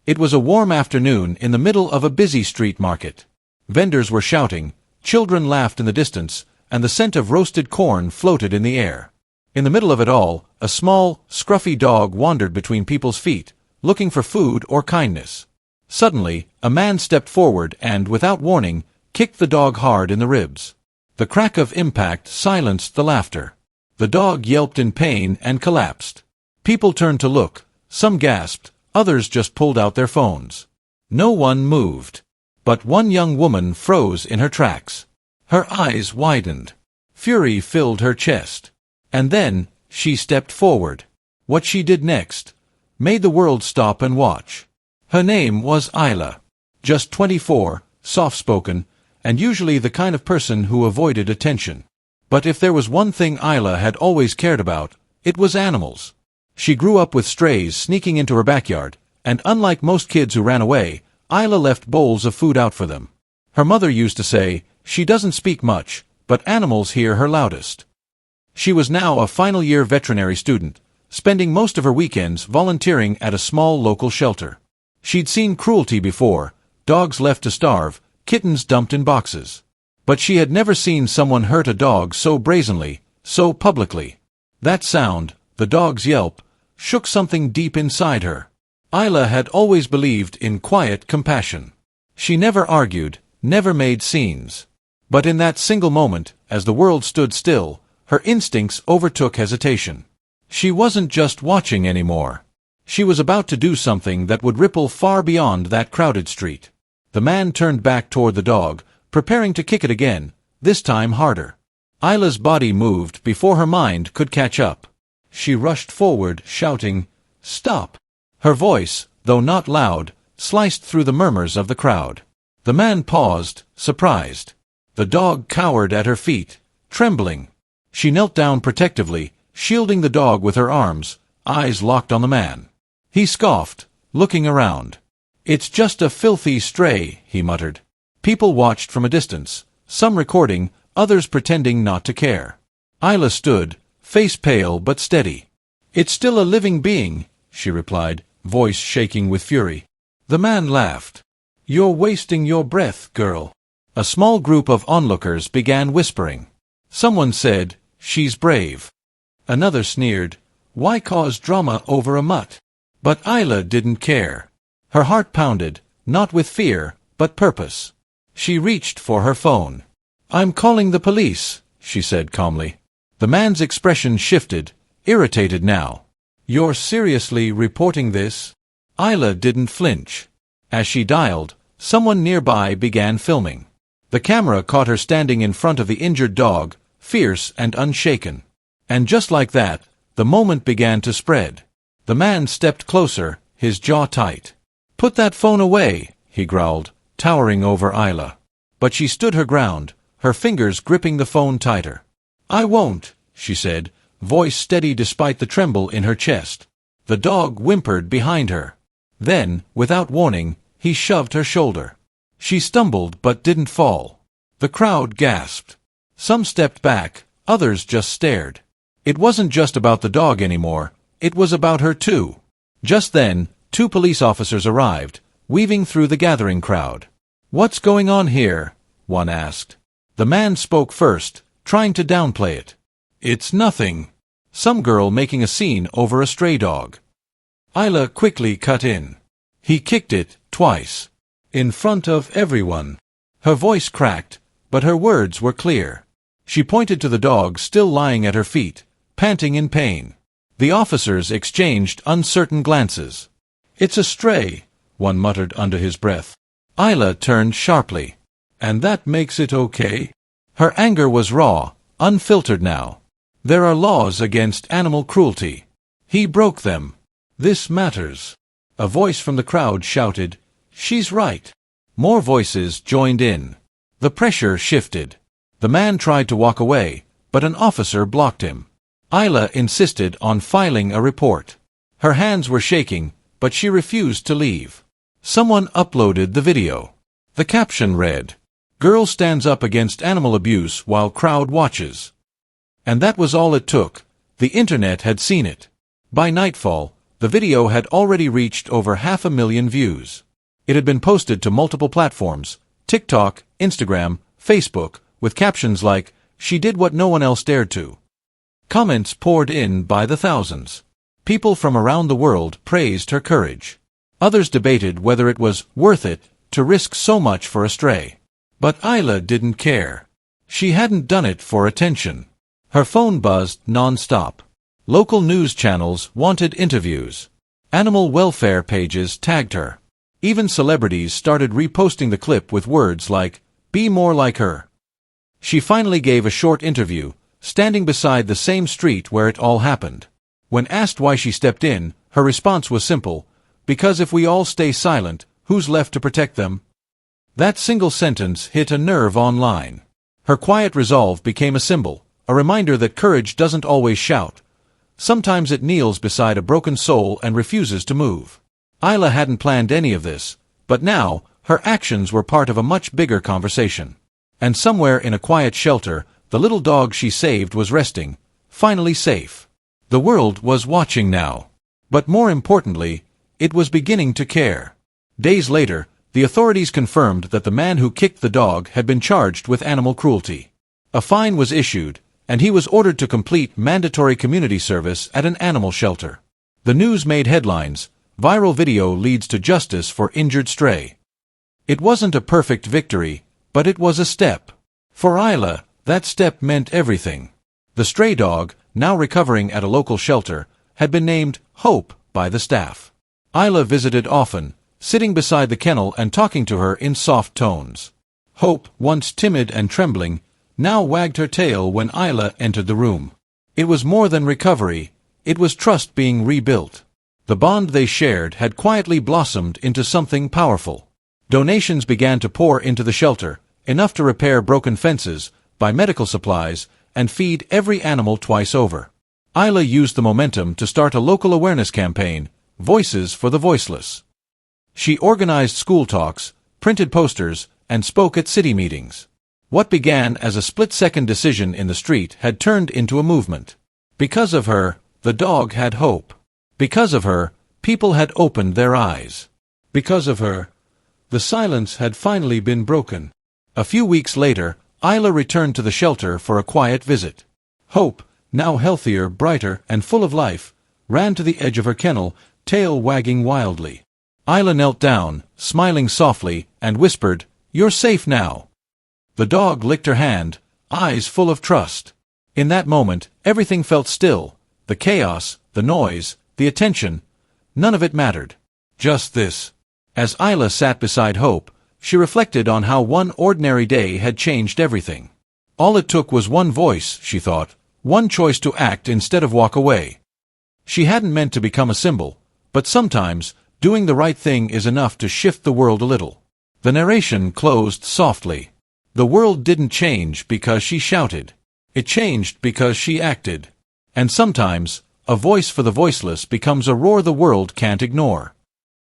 It was a warm afternoon in the middle of a busy street market. Vendors were shouting, children laughed in the distance, and the scent of roasted corn floated in the air. In the middle of it all, a small, scruffy dog wandered between people's feet, looking for food or kindness. Suddenly, a man stepped forward and, without warning, kicked the dog hard in the ribs. The crack of impact silenced the laughter. The dog yelped in pain and collapsed. People turned to look. Some gasped, others just pulled out their phones. No one moved. But one young woman froze in her tracks. Her eyes widened. Fury filled her chest. And then, she stepped forward. What she did next made the world stop and watch. Her name was Isla. Just 24, soft-spoken, and usually the kind of person who avoided attention. But if there was one thing Isla had always cared about, it was animals. She grew up with strays sneaking into her backyard, and unlike most kids who ran away, Isla left bowls of food out for them. Her mother used to say, "She doesn't speak much, but animals hear her loudest." She was now a final-year veterinary student, spending most of her weekends volunteering at a small local shelter. She'd seen cruelty before, dogs left to starve, kittens dumped in boxes. But she had never seen someone hurt a dog so brazenly, so publicly. That sound, the dog's yelp, shook something deep inside her. Isla had always believed in quiet compassion. She never argued, never made scenes. But in that single moment, as the world stood still, her instincts overtook hesitation. She wasn't just watching anymore. She was about to do something that would ripple far beyond that crowded street. The man turned back toward the dog, preparing to kick it again, this time harder. Isla's body moved before her mind could catch up. She rushed forward, shouting, "Stop!" Her voice, though not loud, sliced through the murmurs of the crowd. The man paused, surprised. The dog cowered at her feet, trembling. She knelt down protectively, shielding the dog with her arms, eyes locked on the man. He scoffed, looking around. "It's just a filthy stray," he muttered. People watched from a distance, some recording, others pretending not to care. Isla stood, face pale but steady. "It's still a living being," she replied, voice shaking with fury. The man laughed. "You're wasting your breath, girl." A small group of onlookers began whispering. Someone said, "She's brave." Another sneered, "Why cause drama over a mutt?" But Isla didn't care. Her heart pounded, not with fear, but purpose. She reached for her phone. "I'm calling the police," she said calmly. The man's expression shifted, irritated now. "You're seriously reporting this?" Isla didn't flinch. As she dialed, someone nearby began filming. The camera caught her standing in front of the injured dog, fierce and unshaken. And just like that, the moment began to spread. The man stepped closer, his jaw tight. "Put that phone away," he growled, towering over Isla. But she stood her ground, her fingers gripping the phone tighter. "I won't," she said, voice steady despite the tremble in her chest. The dog whimpered behind her. Then, without warning, he shoved her shoulder. She stumbled but didn't fall. The crowd gasped. Some stepped back, others just stared. It wasn't just about the dog anymore, it was about her too. Just then, 2 police officers arrived, weaving through the gathering crowd. "What's going on here?" one asked. The man spoke first, trying to downplay it. "It's nothing." Some girl making a scene over a stray dog. Isla quickly cut in. "He kicked it, twice. In front of everyone." Her voice cracked, but her words were clear. She pointed to the dog still lying at her feet, panting in pain. The officers exchanged uncertain glances. "It's a stray," one muttered under his breath. Isla turned sharply. "And that makes it okay?" Her anger was raw, unfiltered now. "There are laws against animal cruelty. He broke them. This matters." A voice from the crowd shouted, "She's right." More voices joined in. The pressure shifted. The man tried to walk away, but an officer blocked him. Isla insisted on filing a report. Her hands were shaking, but she refused to leave. Someone uploaded the video. The caption read, "Girl stands up against animal abuse while crowd watches." And that was all it took. The internet had seen it. By nightfall, The video had already reached over 500,000 views. It had been posted to multiple platforms, TikTok, Instagram, Facebook, with captions like, "She did what no one else dared to." Comments poured in by the thousands. People from around the world praised her courage. Others debated whether it was worth it to risk so much for a stray. But Isla didn't care. She hadn't done it for attention. Her phone buzzed non-stop. Local news channels wanted interviews. Animal welfare pages tagged her. Even celebrities started reposting the clip with words like, "Be more like her." She finally gave a short interview, standing beside the same street where it all happened. When asked why she stepped in, her response was simple, "Because if we all stay silent, who's left to protect them?" That single sentence hit a nerve online. Her quiet resolve became a symbol, a reminder that courage doesn't always shout. Sometimes it kneels beside a broken soul and refuses to move. Isla hadn't planned any of this, but now, her actions were part of a much bigger conversation. And somewhere in a quiet shelter, the little dog she saved was resting, finally safe. The world was watching now. But more importantly, it was beginning to care. Days later, the authorities confirmed that the man who kicked the dog had been charged with animal cruelty. A fine was issued, and he was ordered to complete mandatory community service at an animal shelter. The news made headlines. Viral video leads to justice for injured stray. It wasn't a perfect victory, but it was a step. For Isla, that step meant everything. The stray dog, now recovering at a local shelter, had been named Hope by the staff. Isla visited often, sitting beside the kennel and talking to her in soft tones. Hope, once timid and trembling, now wagged her tail when Isla entered the room. It was more than recovery, it was trust being rebuilt. The bond they shared had quietly blossomed into something powerful. Donations began to pour into the shelter, enough to repair broken fences, buy medical supplies, and feed every animal twice over. Isla used the momentum to start a local awareness campaign, Voices for the Voiceless. She organized school talks, printed posters, and spoke at city meetings. What began as a split-second decision in the street had turned into a movement. Because of her, the dog had hope. Because of her, people had opened their eyes. Because of her, the silence had finally been broken. A few weeks later, Isla returned to the shelter for a quiet visit. Hope, now healthier, brighter, and full of life, ran to the edge of her kennel, tail wagging wildly. Isla knelt down, smiling softly, and whispered, "You're safe now." The dog licked her hand, eyes full of trust. In that moment, everything felt still. The chaos, the noise, the attention, none of it mattered. Just this. As Isla sat beside Hope, she reflected on how one ordinary day had changed everything. All it took was one voice, she thought, one choice to act instead of walk away. She hadn't meant to become a symbol, but sometimes, doing the right thing is enough to shift the world a little. The narration closed softly. The world didn't change because she shouted. It changed because she acted. And sometimes, a voice for the voiceless becomes a roar the world can't ignore.